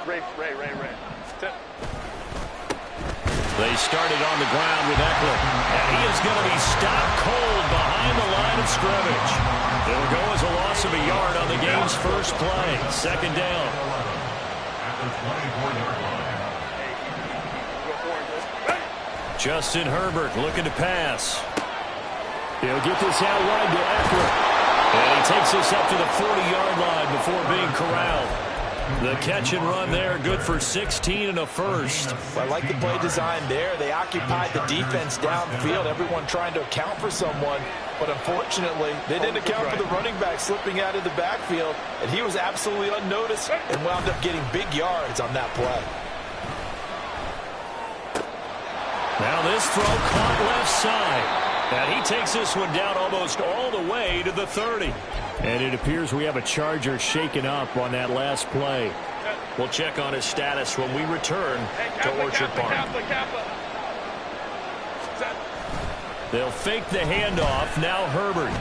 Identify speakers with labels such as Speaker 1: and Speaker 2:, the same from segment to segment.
Speaker 1: Ray.
Speaker 2: They started on the ground with Eckler, and he is going to be stopped cold behind the line of scrimmage. It'll go as a loss of a yard on the game's first play. Second down. Justin Herbert looking to pass. He'll get this out wide to Eckler. And he takes this up to the 40-yard line before being corralled. The catch and run there, good for 16 and a first.
Speaker 3: I like the play design there. They occupied the defense downfield, everyone trying to account for someone. But unfortunately, they didn't account for the running back slipping out of the backfield, and he was absolutely unnoticed and wound up getting big yards on that play.
Speaker 2: Now this throw caught left side. And he takes this one down almost all the way to the 30. And it appears we have a Charger shaken up on that last play. We'll check on his status when we return to Orchard Park. They'll fake the handoff. Now Herbert.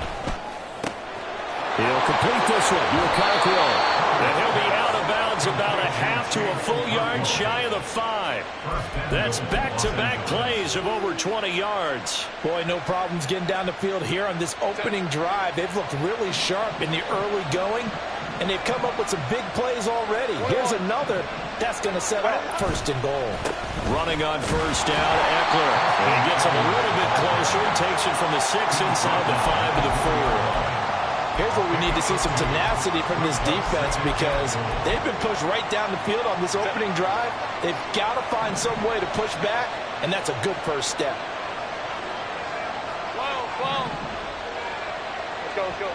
Speaker 2: He'll complete this one to Cockrell. And he'll be out of bounds about a half to a full yard shy of the 5. That's back-to-back plays of over 20 yards.
Speaker 3: Boy, no problems getting down the field here on this opening drive. They've looked really sharp in the early going, and they've come up with some big plays already. Here's another that's going to set up first and goal.
Speaker 2: Running on first down, Eckler. And he gets him a little bit closer. He takes it from the 6 inside the 5 to the 4.
Speaker 3: Here's where we need to see some tenacity from this defense because they've been pushed right down the field on this opening drive. They've got to find some way to push back, and that's a good first step.
Speaker 1: Whoa. Let's go.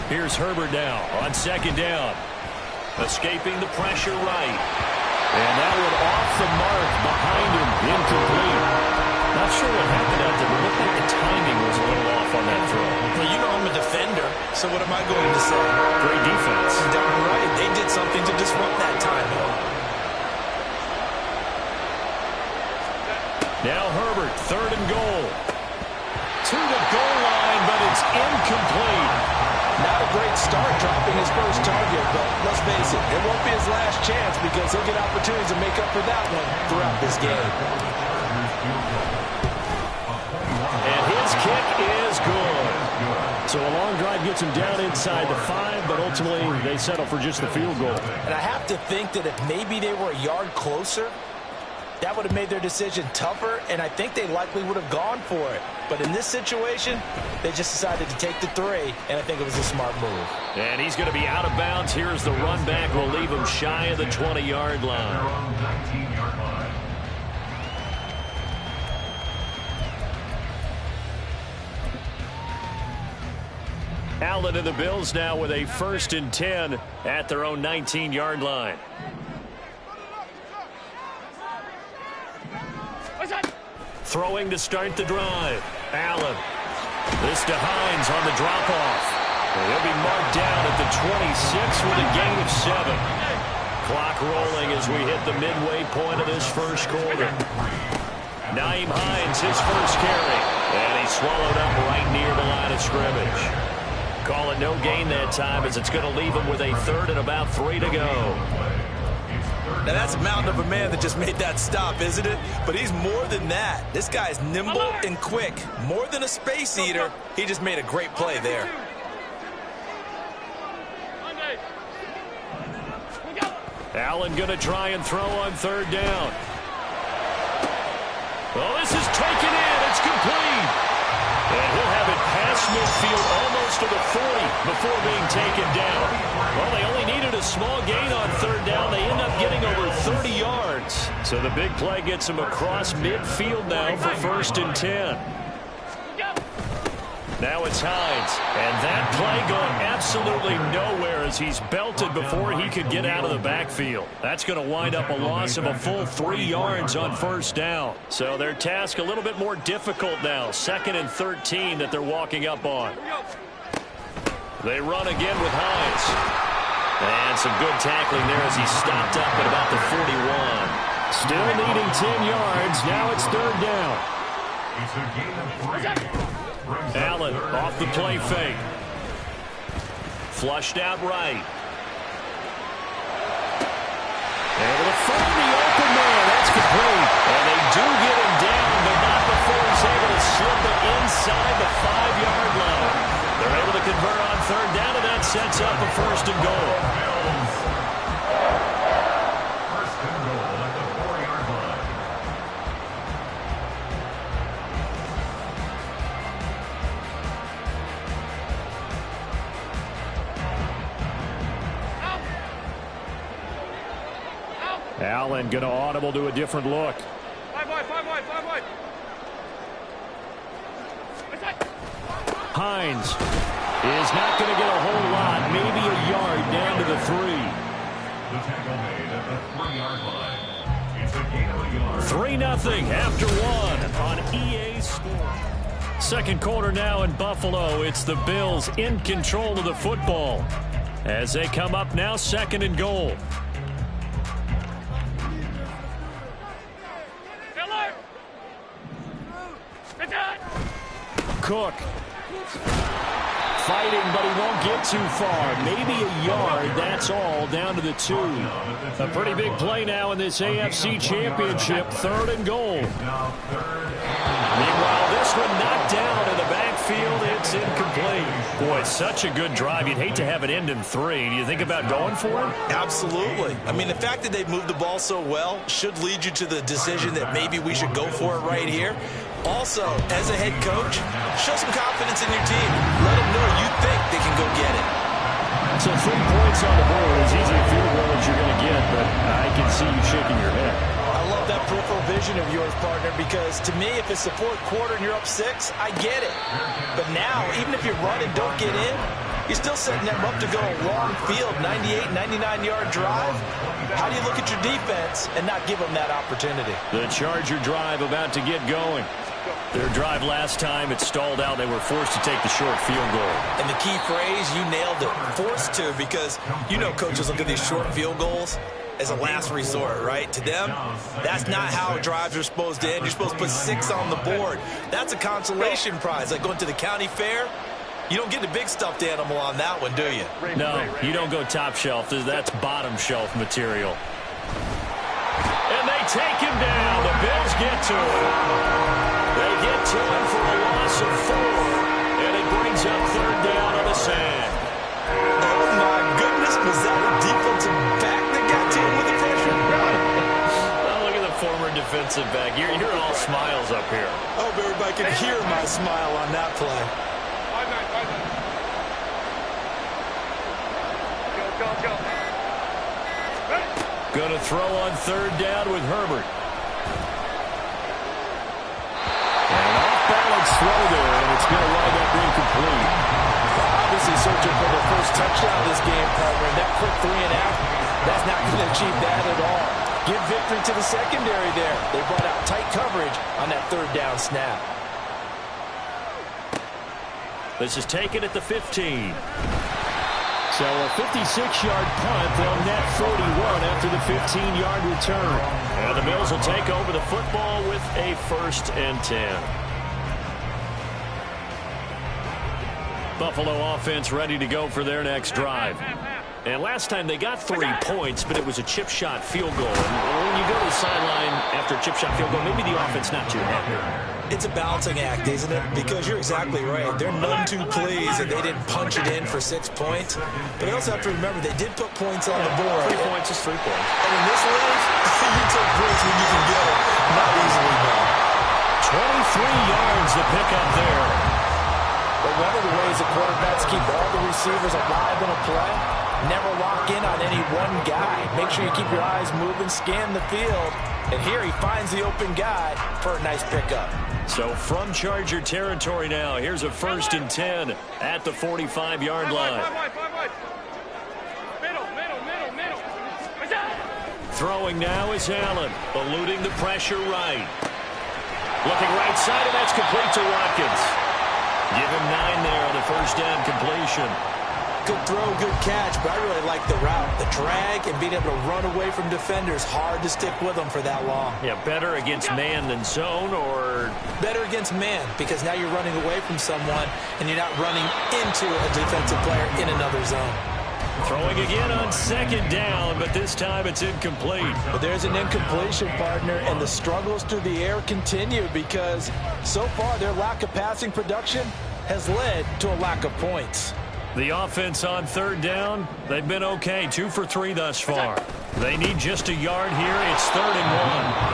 Speaker 2: Here's Herbert now on second down. Escaping the pressure right. And that one off the mark behind him. Incomplete. Not sure what happened out there, but it looked like the timing was a little off on that throw.
Speaker 3: Well, you know I'm a defender, so what am I going to say?
Speaker 2: Great defense.
Speaker 3: Darn right. They did something to disrupt that timing.
Speaker 2: Now Herbert, third and goal. To the goal line, but it's incomplete.
Speaker 3: Not a great start dropping his first target, but let's face it, it won't be his last chance because he'll get opportunities to make up for that one throughout this game.
Speaker 2: And his kick is good. So a long drive gets him down inside the 5, but ultimately they settle for just the field goal.
Speaker 3: And I have to think that if maybe they were a yard closer, that would have made their decision tougher, and I think they likely would have gone for it. But in this situation, they just decided to take the 3, and I think it was a smart move.
Speaker 2: And he's going to be out of bounds. Here's the run back. We'll leave him shy of the 20-yard line. Allen and the Bills now with a 1st and 10 at their own 19-yard line. Throwing to start the drive. Allen. This to Hines on the drop-off. He'll be marked down at the 26 with a gain of 7. Clock rolling as we hit the midway point of this first quarter. Nyheim Hines, his first carry. And he's swallowed up right near the line of scrimmage. Call it no gain that time as it's going to leave him with a 3rd and about 3 to go.
Speaker 3: Now, that's a mountain of a man that just made that stop, isn't it? But he's more than that. This guy's nimble and quick. More than a space eater, he just made a great play there.
Speaker 2: Allen going to try and throw on 3rd down. Well, this is taken in. It's complete. And he'll have it past midfield almost to the 40 before being taken down. Well, they only needed a small gain on 3rd down. They end up getting over 30 yards. So the big play gets him across midfield now for 1st and 10. Now it's Hines. And that play going absolutely nowhere as he's belted before he could get out of the backfield. That's going to wind up a loss of a full 3 yards on 1st down. So their task a little bit more difficult now. 2nd and 13 that they're walking up on. They run again with Hines. And some good tackling there as he stopped up at about the 41. Still needing 10 yards. Now it's 3rd down. Allen off the play fake. Flushed out right. Able to find the open man. That's complete. And they do get him down, but not before he's able to slip it inside the 5-yard line. They're able to convert on third down, and that sets up a first and goal.
Speaker 4: First and goal at the 4-yard line.
Speaker 2: Allen going to audible to a different look.
Speaker 1: 5 wide, 5 wide, 5 wide.
Speaker 2: Hines is not going to get a whole lot, maybe a yard down to the 3.
Speaker 4: The tackle made at the 3-yard line. It's a gain of a yard.
Speaker 2: 3-0 after 1 on EA Sports. Second quarter now in Buffalo. It's the Bills in control of the football as they come up now second and goal. Cook fighting, but he won't get too far. Maybe a yard, that's all, down to the 2. A pretty big play now in this AFC Championship, third and goal. Meanwhile, this one knocked down in the backfield. It's incomplete. Boy, it's such a good drive. You'd hate to have it end in 3. Do you think about going for it?
Speaker 3: Absolutely. I mean, the fact that they moved the ball so well should lead you to the decision that maybe we should go for it right here. Also, as a head coach, show some confidence in your team. Let them know you think they can go get it.
Speaker 2: So 3 points on the board, as easy a field goal as you're going to get, but I can see you shaking your head.
Speaker 3: I love that peripheral vision of yours, partner, because to me, if it's the 4th quarter and you're up 6, I get it. But now, even if you run and don't get in, you're still setting them up to go a long field, 98, 99-yard drive. How do you look at your defense and not give them that opportunity?
Speaker 2: The Charger drive about to get going. Their drive last time, it stalled out. They were forced to take the short field goal.
Speaker 3: And the key phrase, you nailed it. Forced to, because you know coaches look at these short field goals as a last resort, right? To them, that's not how drives are supposed to end. You're supposed to put 6 on the board. That's a consolation prize. Like going to the county fair, you don't get the big stuffed animal on that one, do you?
Speaker 2: No, you don't go top shelf. That's bottom shelf material. And they take him down. The Bills get to him. They get to him for a loss of 4. And it brings up third down on the sand.
Speaker 3: Oh, my goodness. Was that a defensive back that got to him with the pressure?
Speaker 2: Oh, look at the former defensive back. You're all smiles up here.
Speaker 3: I hope everybody can hear my smile on that play.
Speaker 1: 5 9, 5 9. Go, go, go.
Speaker 2: Going to throw on third down with Herbert. And off-balance throw there, and it's going to wind up incomplete.
Speaker 3: Obviously searching for the first touchdown of this game, partner. And that quick 3-and-out, that's not going to achieve that at all. Give victory to the secondary there. They brought out tight coverage on that third down snap.
Speaker 2: This is taken at the 15. So a 56-yard punt. They'll net 41 after the 15-yard return. And the Bills will take over the football with a 1st and 10. Buffalo offense ready to go for their next drive. And last time they got 3 points, but it was a chip shot field goal. And when you go to the sideline after a chip shot field goal, maybe the offense not too happy.
Speaker 3: It's a balancing act, isn't it? Because you're exactly right. They're none too pleased that they didn't punch it in for 6 points. But they also have to remember they did put points on the board.
Speaker 2: 3 points is 3 points.
Speaker 3: And in this league, you take points when you can get it. Not easily done.
Speaker 2: 23 yards to pick up there.
Speaker 3: But one of the ways the quarterbacks keep all the receivers alive in a play, never lock in on any one guy. Make sure you keep your eyes moving, scan the field. And here he finds the open guy for a nice pickup.
Speaker 2: So from Charger territory now, here's a 1st and 10 at the 45-yard line.
Speaker 1: Middle.
Speaker 2: Throwing now is Allen, eluding the pressure right. Looking right side, and that's complete to Watkins. Give him 9 there on the first down completion.
Speaker 3: Good throw, good catch, but I really like the route. The drag and being able to run away from defenders, hard to stick with them for that long.
Speaker 2: Yeah, better against man than zone, or?
Speaker 3: Better against man, because now you're running away from someone and you're not running into a defensive player in another zone.
Speaker 2: Throwing again on second down, but this time it's incomplete.
Speaker 3: But there's an incompletion, partner, and the struggles through the air continue because so far their lack of passing production has led to a lack of points.
Speaker 2: The offense on third down, they've been okay, 2 for 3 thus far. They need just a yard here. It's 3rd and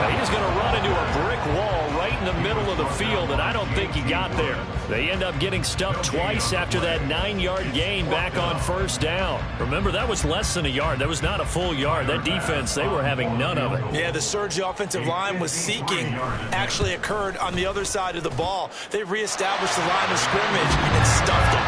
Speaker 2: 1. Now he's going to run into a brick wall right in the middle of the field, and I don't think he got there. They end up getting stuffed twice after that 9-yard gain back on first down. Remember, that was less than a yard. That was not a full yard. That defense, they were having none of it.
Speaker 3: Yeah, the surge the offensive line was seeking actually occurred on the other side of the ball. They reestablished the line of scrimmage and stuffed them.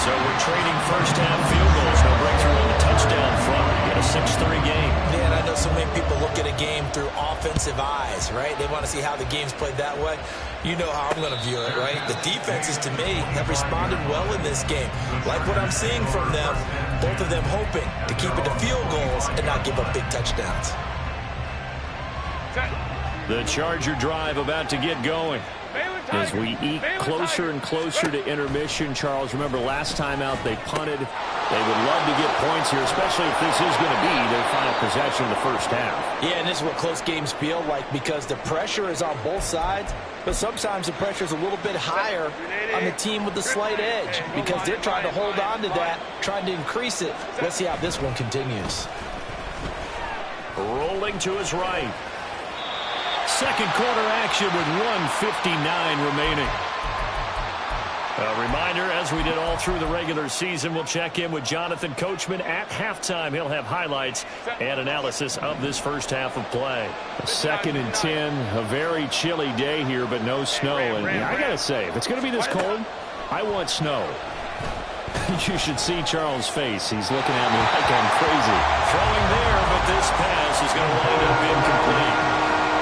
Speaker 2: So we're trading first-half field goals. No breakthrough on the touchdown front. We get a 6-3 game.
Speaker 3: Yeah, and I know so many people look at a game through offensive eyes, right? They want to see how the game's played that way. You know how I'm going to view it, right? The defenses, to me, have responded well in this game. Like what I'm seeing from them, both of them hoping to keep it to field goals and not give up big touchdowns.
Speaker 2: The Charger drive about to get going. As we eke closer and closer to intermission, Charles, remember last time out they punted. They would love to get points here, especially if this is going to be their final possession of the first half.
Speaker 3: Yeah, and this is what close games feel like because the pressure is on both sides, but sometimes the pressure is a little bit higher on the team with the slight edge because they're trying to hold on to that, trying to increase it. Let's see how this one continues.
Speaker 2: Rolling to his right. Second quarter action with 1:59 remaining. A reminder, as we did all through the regular season, we'll check in with Jonathan Coachman at halftime. He'll have highlights and analysis of this first half of play. 2nd and 10, a very chilly day here, but no snow. And I got to say, if it's going to be this cold, I want snow. You should see Charles' face. He's looking at me like I'm crazy. Throwing there, but this pass is going to wind up incomplete.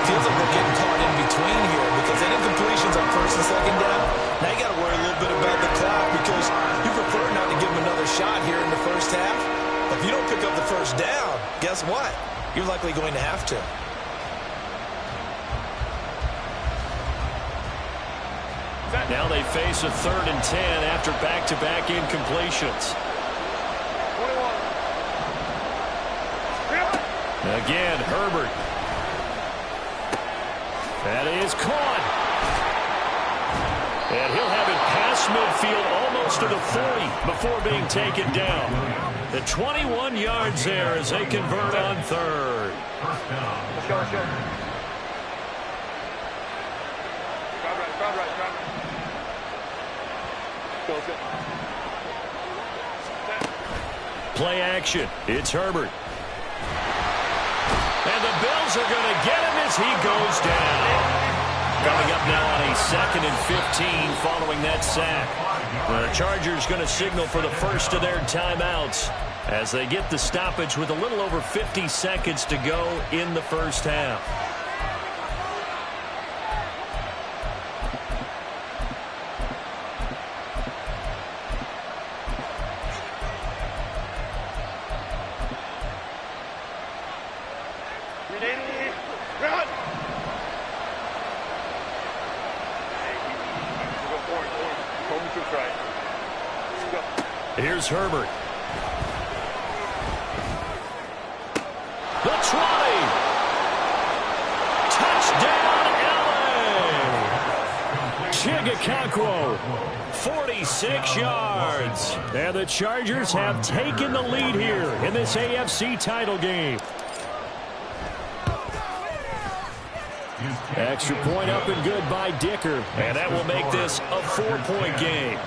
Speaker 3: Feels like we're getting caught in between here because that incompletion's on 1st and 2nd down. Now you got to worry a little bit about the clock because you prefer not to give them another shot here in the first half. But if you don't pick up the first down, guess what? You're likely going to have to.
Speaker 2: Now they face a 3rd and 10 after back-to-back incompletions. Again, Herbert. That is caught. And he'll have it past midfield almost to the 40 before being taken down. The 21 yards there as they convert on 3rd. Play action. It's Herbert. And the Bills are going to get him as he goes down. Coming up now on a 2nd and 15 following that sack. The Chargers going to signal for the first of their timeouts as they get the stoppage with a little over 50 seconds to go in the first half. Here's Herbert. The try. Touchdown, LA. Chigakakwo, 46 yards. And the Chargers have taken the lead here in this AFC title game. Extra point up and good by Dicker. And that will make this a 4-point game.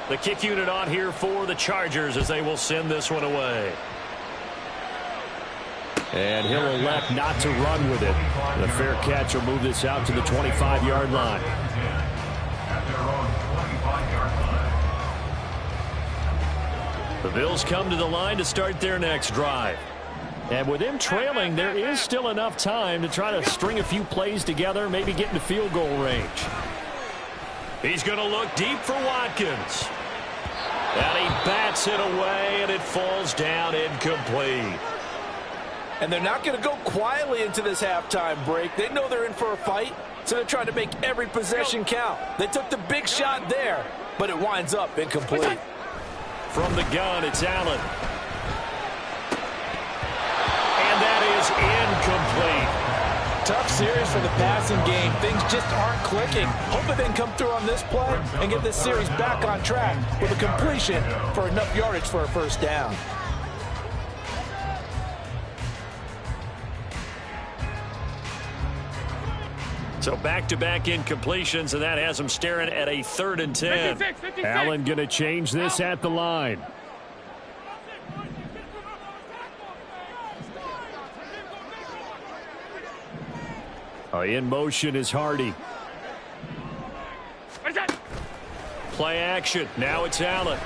Speaker 2: The kick unit on here for the Chargers as they will send this one away. And he'll elect not to run with it. The fair catch will move this out to the 25-yard line. The Bills come to the line to start their next drive. And with them trailing, there is still enough time to try to string a few plays together, maybe get into field goal range. He's going to look deep for Watkins. And he bats it away, and it falls down incomplete.
Speaker 3: And they're not going to go quietly into this halftime break. They know they're in for a fight, so they're trying to make every possession count. They took the big shot there, but it winds up incomplete.
Speaker 2: From the gun, it's Allen. And that is incomplete.
Speaker 3: Tough series for the passing game. Things just aren't clicking. Hoping they can come through on this play and get this series back on track with a completion for enough yardage for a first down.
Speaker 2: So back-to-back incompletions, and that has them staring at a 3rd and 10.
Speaker 1: 56.
Speaker 5: Allen going to change this at the line. In motion is Hardy.
Speaker 2: Play action. Now it's Allen.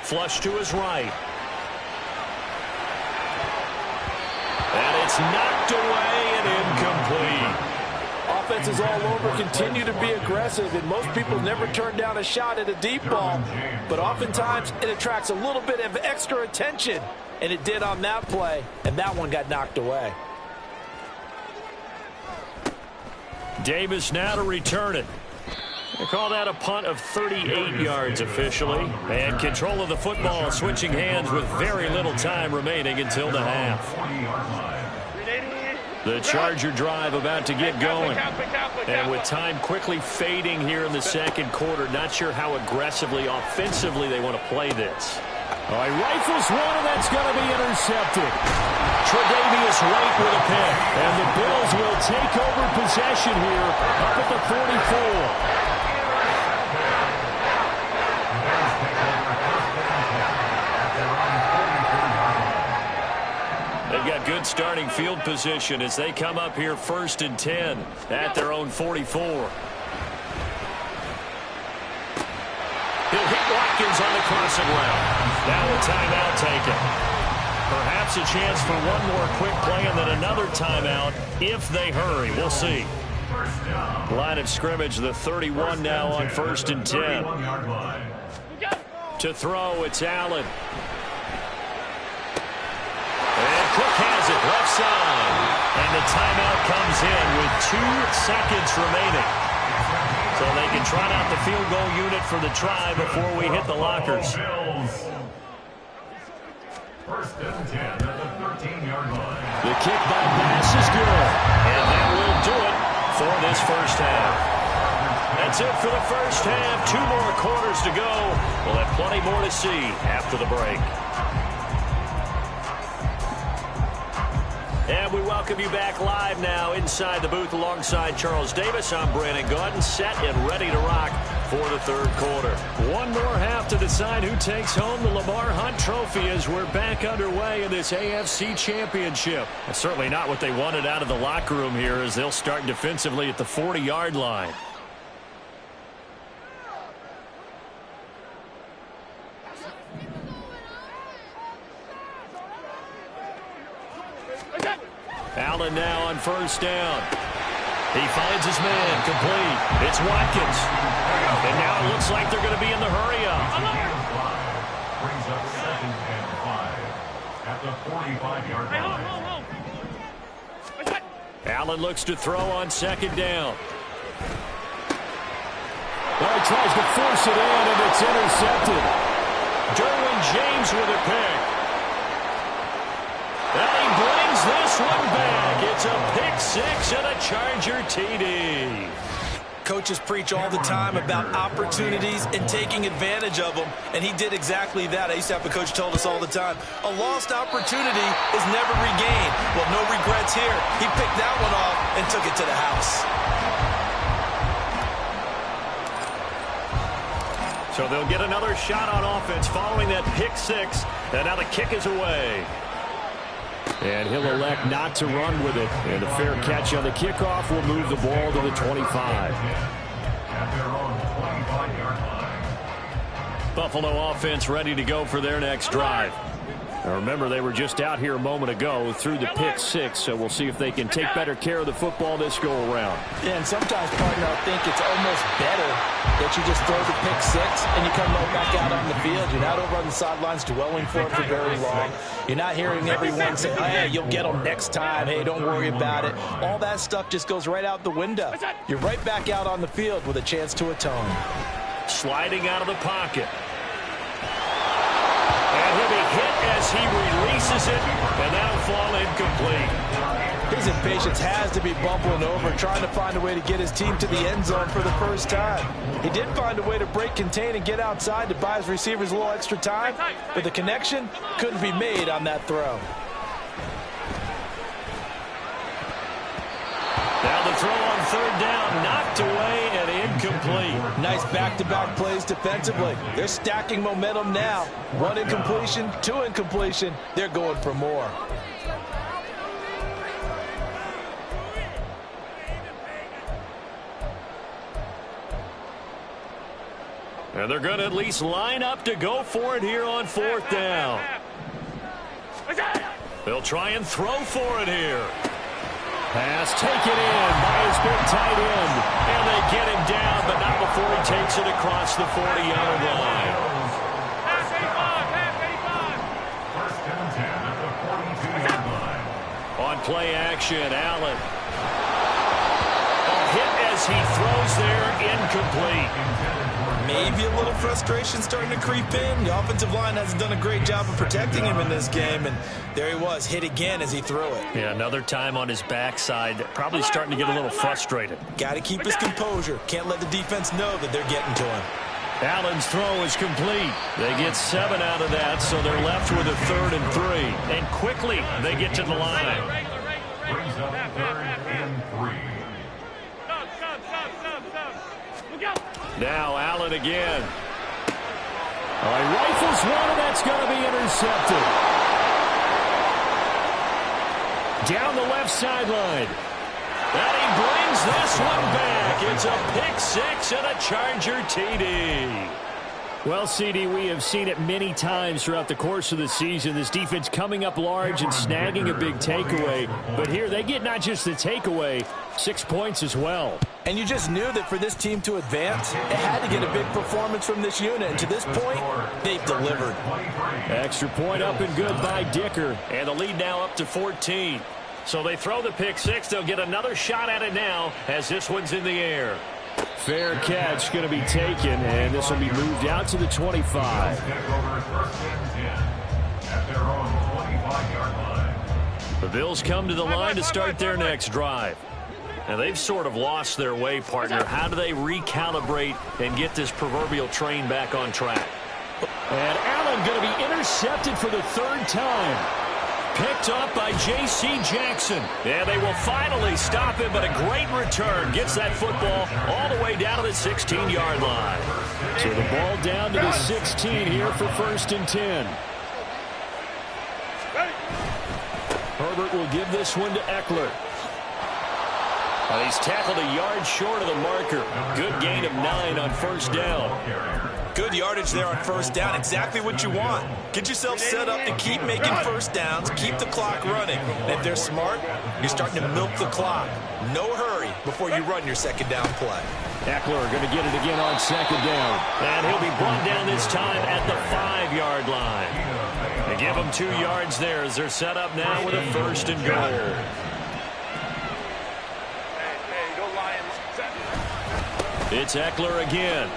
Speaker 2: Flush to his right. And it's knocked away and incomplete.
Speaker 3: Offenses all over continue to be aggressive, and most people never turn down a shot at a deep ball. But oftentimes, it attracts a little bit of extra attention, and it did on that play, and that one got knocked away.
Speaker 2: Davis now to return it. They call that a punt of 38 yards officially. And control of the football switching hands with very little time remaining until the half. The Charger drive about to get going. And with time quickly fading here in the second quarter, not sure how aggressively, offensively they want to play this.
Speaker 5: He rifles one, and that's going to be intercepted.
Speaker 2: Tre'Davious White with a pick.
Speaker 5: And the Bills will take over possession here up at the 44.
Speaker 2: They've got good starting field position as they come up here 1st and 10 at their own 44. He'll hit Watkins on the crossing route. Now a timeout taken. Perhaps a chance for one more quick play and then another timeout if they hurry. We'll see. Line of scrimmage, the 31 now on 1st and 10. To throw, it's Allen. And Cook has it, left side. And the timeout comes in with 2 seconds remaining. So they can trot out the field goal unit for the try before we hit the lockers.
Speaker 4: 1st and 10 at the 13-yard line.
Speaker 2: The kick by Bass is good. And that will do it for this first half. That's it for the first half. 2 more quarters to go. We'll have plenty more to see after the break. And we welcome you back live now inside the booth alongside Charles Davis. I'm Brandon Gaudin, set and ready to rock for the 3rd quarter.
Speaker 5: One more half to decide who takes home the Lamar Hunt Trophy as we're back underway in this AFC Championship.
Speaker 2: That's certainly not what they wanted out of the locker room here as they'll start defensively at the 40-yard line. Allen now on 1st down. He finds his man, complete. It's Watkins. And now it looks like they're going to be in the hurry-up.
Speaker 4: Brings up 2nd and 5 at the 45-yard line.
Speaker 2: Allen looks to throw on 2nd down.
Speaker 5: Well, he tries to force it in, and it's intercepted.
Speaker 2: Derwin James with a pick. And he brings this one back. It's a pick 6 and a Charger TD.
Speaker 3: Coaches preach all the time about opportunities and taking advantage of them, and he did exactly that. I used to have a coach told us all the time, a lost opportunity is never regained. Well, no regrets here. He picked that one off and took it to the house.
Speaker 2: So they'll get another shot on offense following that pick 6, and now the kick is away.
Speaker 5: And he'll elect not to run with it. And a fair catch on the kickoff will move the ball to the 25.
Speaker 2: Buffalo offense ready to go for their next drive. Now remember, they were just out here a moment ago through the pick six, so we'll see if they can take better care of the football this go-around.
Speaker 3: Yeah, and sometimes, partner, I think it's almost better that you just throw the pick six and you come right back out on the field. You're not over on the sidelines dwelling for it for very long. You're not hearing everyone say, hey, you'll get them next time. Hey, don't worry about it. All that stuff just goes right out the window. You're right back out on the field with a chance to atone.
Speaker 2: Sliding out of the pocket. And he'll be hit as he releases it, and that'll fall incomplete.
Speaker 3: His impatience has to be bubbling over, trying to find a way to get his team to the end zone for the first time. He did find a way to break contain and get outside to buy his receivers a little extra time, but the connection couldn't be made on that throw.
Speaker 2: Now the throw on third down, knocked away and incomplete.
Speaker 3: Nice back-to-back plays defensively. They're stacking momentum now. One incompletion, two incompletion. They're going for more.
Speaker 2: And they're going to at least line up to go for it here on fourth down. They'll try and throw for it here. Pass taken in by his big tight end. And they get him down, but not before he takes it across the 40-yard line.
Speaker 4: First and 10 at the 42-yard line.
Speaker 2: On play action, Allen. A hit as he throws there, incomplete.
Speaker 3: Maybe a little frustration starting to creep in. The offensive line hasn't done a great job of protecting him in this game, and there he was, hit again as he threw it.
Speaker 2: Yeah, another time on his backside, probably starting to get a little frustrated.
Speaker 3: Got to keep his composure. Can't let the defense know that they're getting to him.
Speaker 2: Allen's throw is complete. They get 7 out of that, so they're left with a 3rd and 3. And quickly, they get to the line.
Speaker 4: Brings up 3rd and 3.
Speaker 2: Now Allen again. He rifles one, and that's going to be intercepted. Down the left sideline. And he brings this one back. It's a pick six and a Charger TD. Well, CD, we have seen it many times throughout the course of the season. This defense coming up large and snagging a big takeaway. But here they get not just the takeaway, 6 points as well.
Speaker 3: And you just knew that for this team to advance, it had to get a big performance from this unit. And to this point, they've delivered.
Speaker 2: Extra point up and good by Dicker. And the lead now up to 14. So they throw the pick six. They'll get another shot at it now as this one's in the air. Fair catch going to be taken, and this will be moved out to the 25. The Bills come to the line to start their next drive. Now, they've sort of lost their way, partner. How do they recalibrate and get this proverbial train back on track? And Allen going to be intercepted for the 3rd time. Picked up by J.C. Jackson. And they will finally stop him, but a great return. Gets that football all the way down to the 16-yard line. So the ball down to the 16 here for 1st and 10. Herbert will give this one to Eckler. He's tackled a yard short of the marker. Good gain of 9 on 1st down.
Speaker 3: Good yardage there on 1st down. Exactly what you want. Get yourself set up to keep making 1st downs, keep the clock running. And if they're smart, you're starting to milk the clock. No hurry before you run your 2nd down play.
Speaker 2: Eckler going to get it again on 2nd down. And he'll be brought down this time at the 5-yard line. They give him 2 yards there as they're set up now with a 1st and goal. It's Eckler again.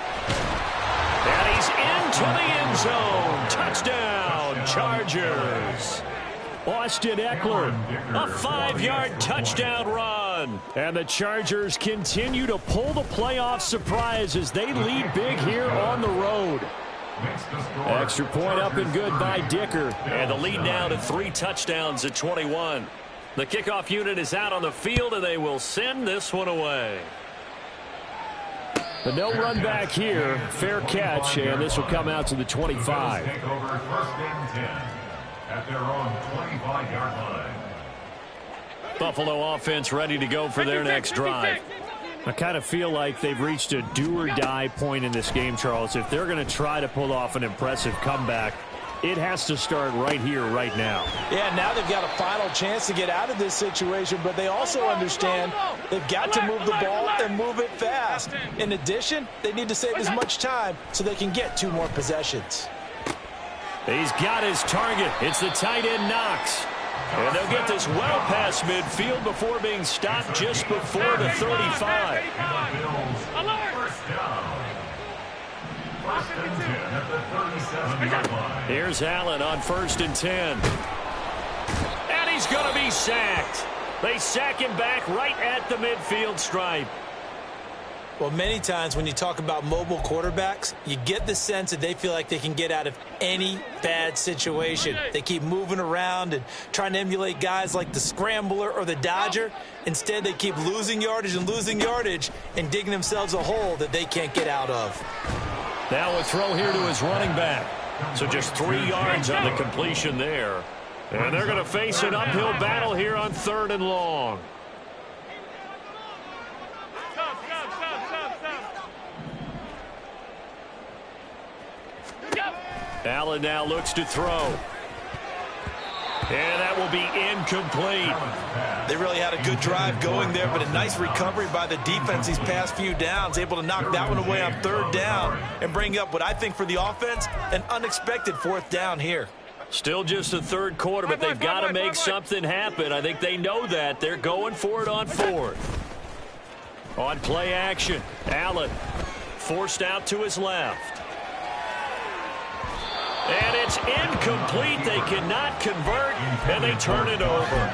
Speaker 2: And he's into the end zone. Touchdown, Chargers. Austin Eckler, a 5-yard touchdown run. And the Chargers continue to pull the playoff surprise as they lead big here on the road. Extra point up and good by Dicker. And the lead now to 3 touchdowns at 21. The kickoff unit is out on the field, and they will send this one away. But no run back here. Fair catch, and this will come out to the 25.
Speaker 4: Take over 1st and 10 at their own 25-yard line.
Speaker 2: Buffalo offense ready to go for their next drive. I kind of feel like they've reached a do-or-die point in this game, Charles. If they're going to try to pull off an impressive comeback,
Speaker 5: it has to start right here, right now.
Speaker 3: Yeah, now they've got a final chance to get out of this situation, but they also understand they've got to move the ball and move it fast. In addition, they need to save as much time so they can get 2 more possessions.
Speaker 5: He's got his target. It's the tight end Knox. And they'll get this well past midfield before being stopped just before the 35. Here's Allen on 1st and 10. And he's going to be sacked. They sack him back right at the midfield stripe.
Speaker 3: Well, many times when you talk about mobile quarterbacks, you get the sense that they feel like they can get out of any bad situation. They keep moving around and trying to emulate guys like the Scrambler or the Dodger. Instead, they keep losing yardage and digging themselves a hole that they can't get out of.
Speaker 5: Now a throw here to his running back. So just 3 yards on the completion there. And they're going to face an uphill battle here on 3rd and long. Allen now looks to throw. And that will be incomplete.
Speaker 3: They really had a good drive going there, but a nice recovery by the defense these past few downs, able to knock that one away on 3rd down and bring up what I think for the offense, an unexpected 4th down here.
Speaker 5: Still just the 3rd quarter, but they've got to make something happen. I think they know that. They're going for it on 4th. On play action, Allen forced out to his left. And it's incomplete. They cannot convert, and they turn it over.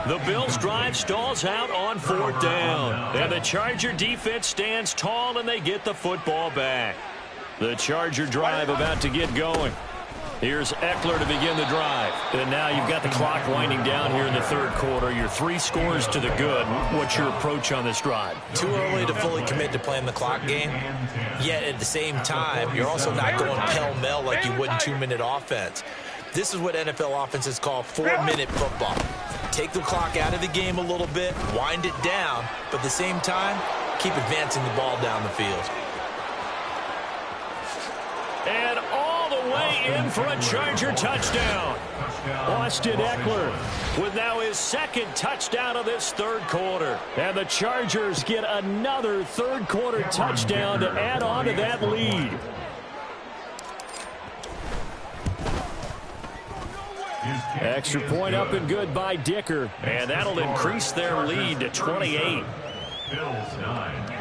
Speaker 5: The Bills' drive stalls out on 4th down. And the Charger defense stands tall, and they get the football back. The Charger drive about to get going. Here's Eckler to begin the drive. And now you've got the clock winding down here in the 3rd quarter. You're 3 scores to the good. What's your approach on this drive?
Speaker 3: Too early to fully commit to playing the clock game. Yet at the same time, you're also not going pell-mell like you would in 2-minute offense. This is what NFL offenses call 4-minute football. Take the clock out of the game a little bit, wind it down, but at the same time, keep advancing the ball down the field.
Speaker 5: And all the way in for a Charger touchdown. Austin Eckler with now his 2nd touchdown of this 3rd quarter. And the Chargers get another 3rd quarter touchdown to add on to that lead. Extra point up and good by Dicker. And that'll increase their lead to 28.
Speaker 4: Bills 9.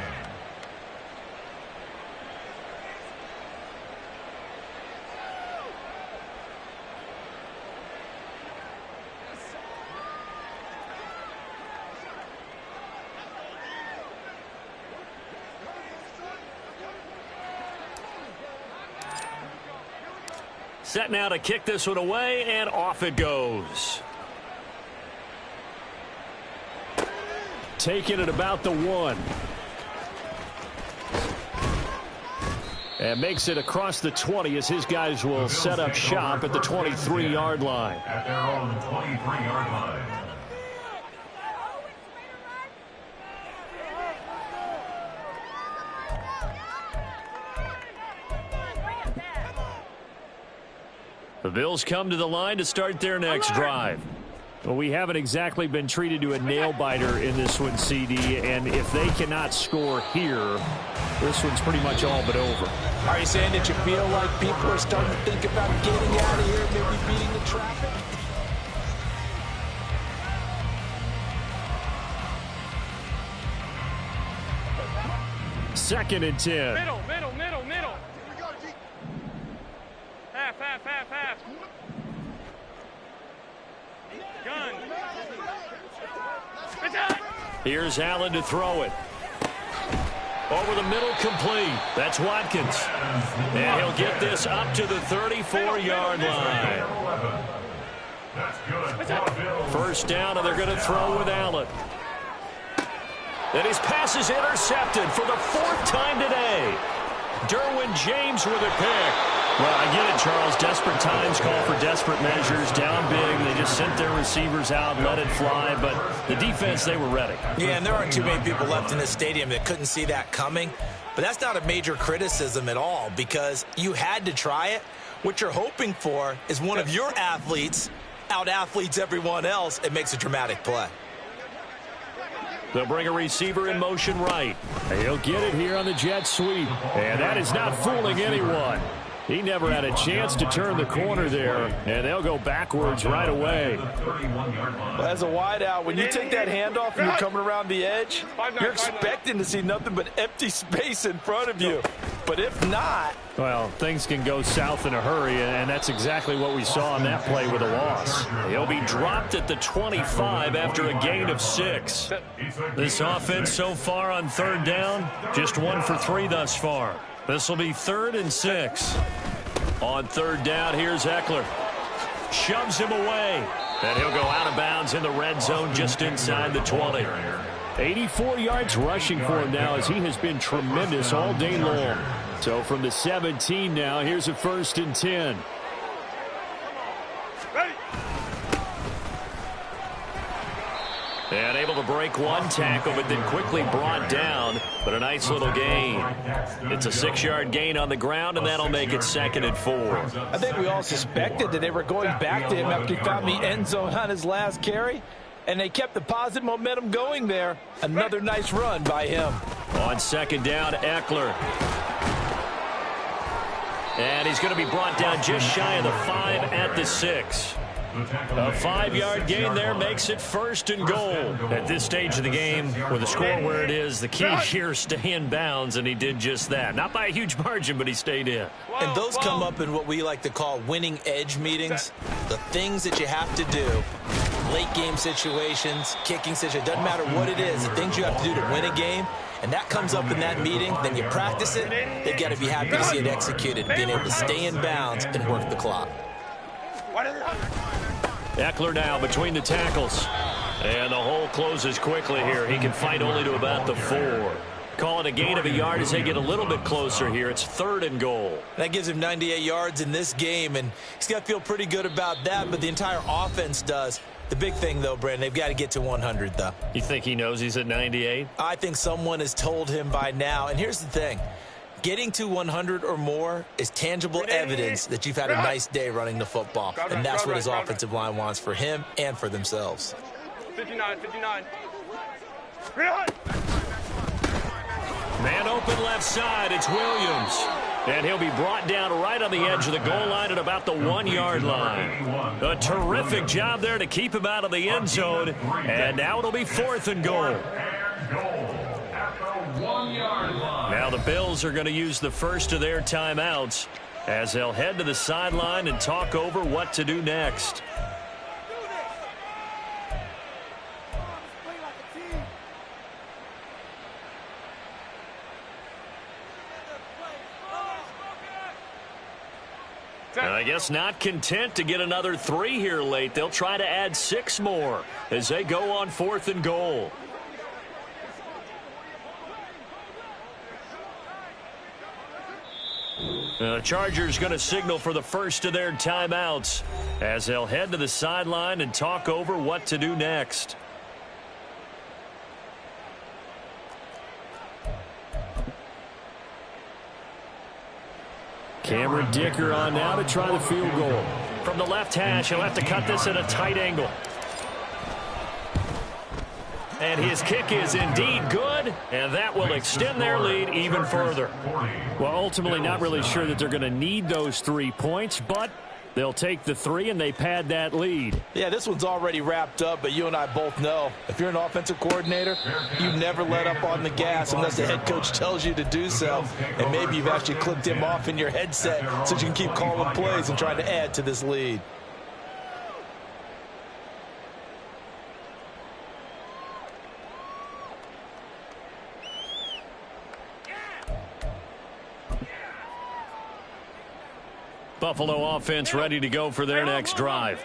Speaker 5: Set now to kick this one away, and off it goes. Taking it about the 1. And makes it across the 20 as his guys will set up shop at the 23-yard line.
Speaker 4: At their own 23-yard line.
Speaker 5: The Bills come to the line to start their next drive. Well, we haven't exactly been treated to a nail-biter in this one, CD, and if they cannot score here, this one's pretty much all but over.
Speaker 3: Are you saying that you feel like people are starting to think about getting out of here, maybe beating the traffic?
Speaker 5: Second and 10.
Speaker 1: Middle. Half. Gun.
Speaker 5: Here's Allen to throw it. Over the middle, complete. That's Watkins. And he'll get this up to the 34-yard line. First down, and they're going to throw with Allen. And his pass is intercepted for the 4th time today. Derwin James with a pick. Well, I get it, Charles. Desperate times call for desperate measures. Down big, they just sent their receivers out, let it fly. But the defense, they were ready.
Speaker 3: Yeah, and there aren't too many people left in this stadium that couldn't see that coming. But that's not a major criticism at all because you had to try it. What you're hoping for is one of your athletes out-athletes everyone else. It makes a dramatic play.
Speaker 2: They'll bring a receiver in motion right. He'll get it here on the jet sweep. And that is not fooling anyone. He never had a chance to turn the corner there, and they'll go backwards right away.
Speaker 3: Well, as a wideout, when you take that handoff and you're coming around the edge, you're expecting to see nothing but empty space in front of you. But if not...
Speaker 2: Well, things can go south in a hurry, and that's exactly what we saw on that play with a loss. He'll be dropped at the 25 after a gain of 6. This offense so far on third down, just 1 for 3 thus far. This will be 3rd and 6. On third down, here's Eckler. Shoves him away. And he'll go out of bounds in the red zone just inside the 20. 84 yards rushing for him now as he has been tremendous all day long. So from the 17 now, here's a 1st and 10. And able to break one tackle, but then quickly brought down. But a nice little gain. It's a 6-yard gain on the ground, and that'll make it 2nd and 4.
Speaker 3: I think we all suspected that they were going back to him after he found the end zone on his last carry. And they kept the positive momentum going there. Another nice run by him.
Speaker 2: On 2nd down, Eckler. And he's going to be brought down just shy of the 5 at the 6. A 5-yard gain there makes it 1st and goal. At this stage of the game, with the score where it is, the key here, stay in bounds, and he did just that. Not by a huge margin, but he stayed in.
Speaker 3: And those come up in what we like to call winning edge meetings. The things that you have to do, late game situations, kicking situations, doesn't matter what it is, the things you have to do to win a game. And that comes up in that meeting, then you practice it, they've got to be happy to see it executed, being able to stay in bounds and work the clock.
Speaker 2: Eckler now between the tackles. And the hole closes quickly here. He can fight only to about the 4. Call it a gain of a yard as they get a little bit closer here. It's 3rd and goal.
Speaker 3: That gives him 98 yards in this game, and he's got to feel pretty good about that, but the entire offense does. The big thing, though, Brandon, they've got to get to 100, though.
Speaker 2: You think he knows he's at 98?
Speaker 3: I think someone has told him by now. And here's the thing. Getting to 100 or more is tangible evidence that you've had a nice day running the football. And that's what his offensive line wants for him and for themselves.
Speaker 1: 59, 59.
Speaker 2: Man open left side. It's Williams. And he'll be brought down right on the edge of the goal line at about the 1-yard line. A terrific job there to keep him out of the end zone. And now it'll be 4th and goal. Now the Bills are going to use the first of their timeouts as they'll head to the sideline and talk over what to do next. I guess not content to get another 3 here late. They'll try to add 6 more as they go on 4th and goal. The Chargers going to signal for the first of their timeouts as they'll head to the sideline and talk over what to do next. Cameron Dicker on now to try the field goal. From the left hash, he'll have to cut this at a tight angle. And his kick is indeed good, and that will extend their lead even further. Well, ultimately not really sure that they're going to need those 3 points, but they'll take the 3 and they pad that lead.
Speaker 3: Yeah, this one's already wrapped up, but you and I both know if you're an offensive coordinator, you never let up on the gas unless the head coach tells you to do so. And maybe you've actually clicked him off in your headset so you can keep calling plays and trying to add to this lead.
Speaker 2: Buffalo offense ready to go for their next drive.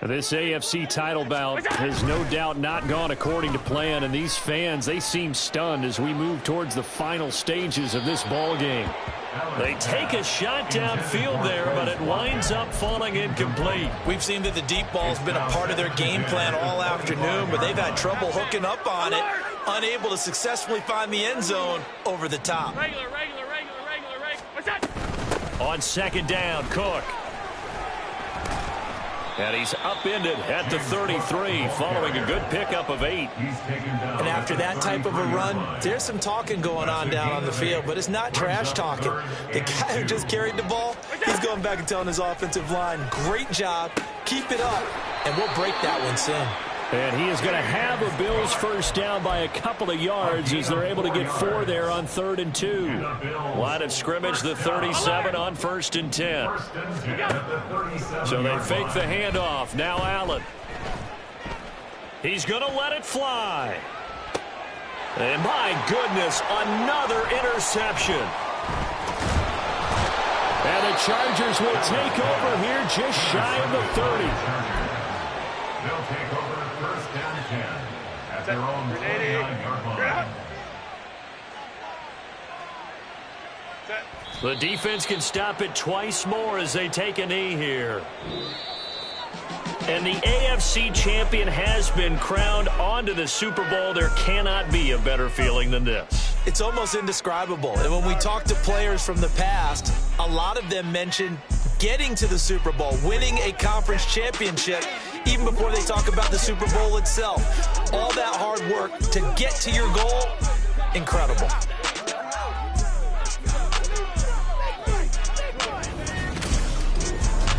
Speaker 2: This AFC title bout has no doubt not gone according to plan, and these fans, they seem stunned as we move towards the final stages of this ball game. They take a shot downfield there, but it winds up falling incomplete.
Speaker 3: We've seen that the deep ball's been a part of their game plan all afternoon, but they've had trouble hooking up on it, unable to successfully find the end zone over the top.
Speaker 1: Regular. What's that?
Speaker 2: On second down, Cook. And he's upended at the 33 following a good pickup of 8.
Speaker 3: And after that type of a run, there's some talking going on down on the field, but it's not trash talking. The guy who just carried the ball, he's going back and telling his offensive line, great job, keep it up, and we'll break that one soon.
Speaker 2: And he is going to have a Bills first down by a couple of yards as they're able to get 4 there on 3rd and 2. Line of scrimmage, the 37 on 1st and 10. So they fake the handoff. Now Allen. He's going to let it fly. And my goodness, another interception. And the Chargers will take over here just shy of the 30.
Speaker 4: They'll take over first down 10 at their own 49-yard line.
Speaker 2: The defense can stop it twice more as they take a knee here. And the AFC champion has been crowned onto the Super Bowl. There cannot be a better feeling than this.
Speaker 3: It's almost indescribable. And when we talk to players from the past, a lot of them mention getting to the Super Bowl, winning a conference championship, even before they talk about the Super Bowl itself. All that hard work to get to your goal, incredible.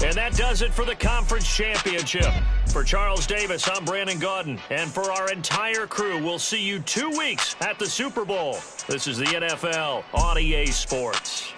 Speaker 2: And that does it for the conference championship. For Charles Davis, I'm Brandon Gaudin. And for our entire crew, we'll see you 2 weeks at the Super Bowl. This is the NFL on EA Sports.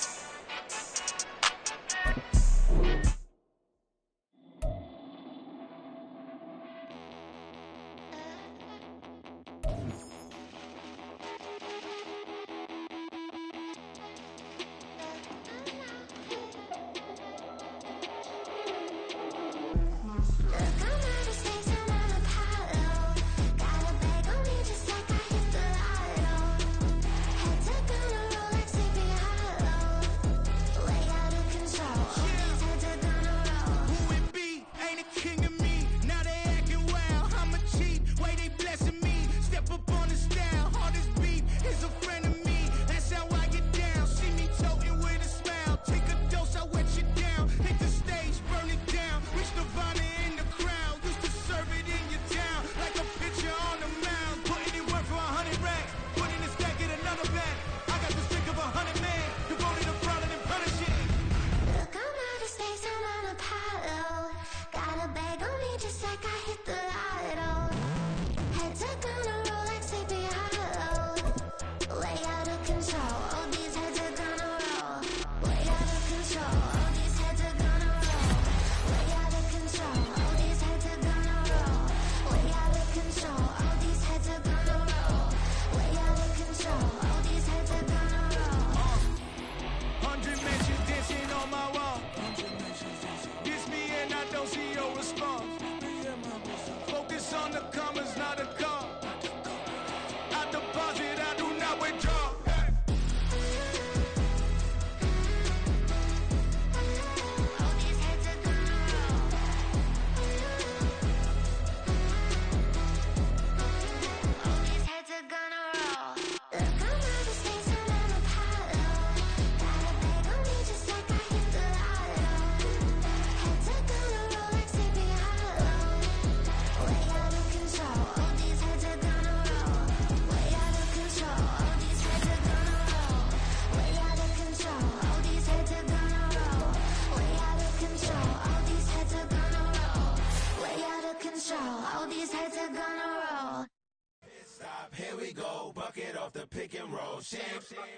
Speaker 6: Here we go, bucket off the pick and roll. Shit,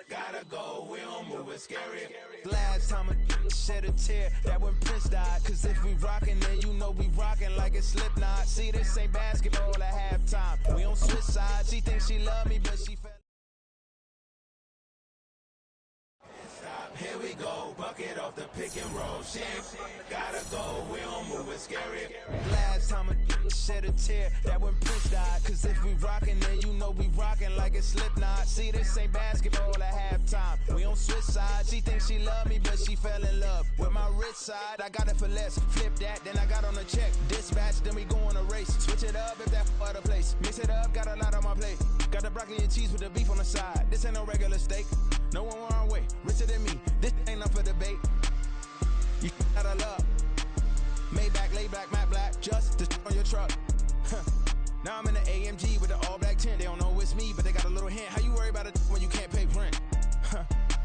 Speaker 6: gotta go, we don't move it scary.
Speaker 7: Last time a shed a tear, that when Prince died. Cause if we rockin', then you know we rockin' like it's Slipknot. See, this ain't basketball at halftime. We on switch sides, she thinks she love me, but she fell.
Speaker 6: Here we go, bucket off the pick and roll. Shit, gotta go, we don't move it scary.
Speaker 7: Last time a shed a tear, that when Prince died. Cause if we rockin', then you know we rockin' like it's Slipknot. See, this ain't basketball at halftime. We on switch sides, she thinks she love me, but she fell in love with my rich side. I got it for less, flip that, then I got on a check. Dispatch, then we go on a race. Switch it up if that other place. Mix it up, got a lot on my plate. Got the broccoli and cheese with the beef on the side. This ain't no regular steak. No one wrong way, richer than me. This ain't up for debate. truck. Now I'm in the AMG with the all black tent. They don't know it's me, but they got a little hint. How you worry about it when you can't pay rent?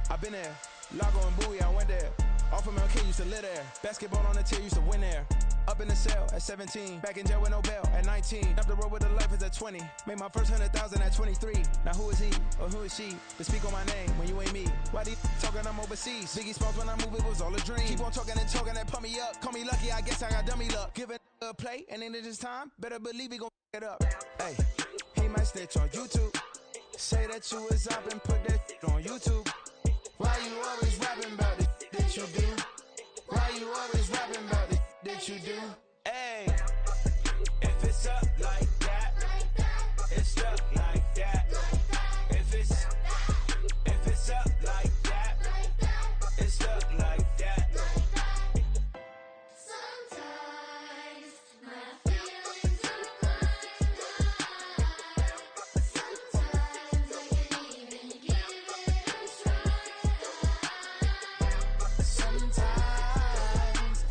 Speaker 7: I've been there. Lago and Bowie, I went there. Off of MLK, used to live there. Basketball on the tier, used to win there. Up in the cell at 17. Back in jail with no bail at 19. Up the road with the life is at 20. Made my first 100,000 at 23. Now who is he or who is she to speak on my name when you ain't me? Why these talking I'm overseas? Biggie Smalls when I move, it was all a dream. Keep on talking and talking and pump me up. Call me lucky, I guess I got dummy luck. Give it a play and then it's time. Better believe he gon' it up. Hey, he might snitch on YouTube. Say that you was up and put that on YouTube. Why you always rapping about it?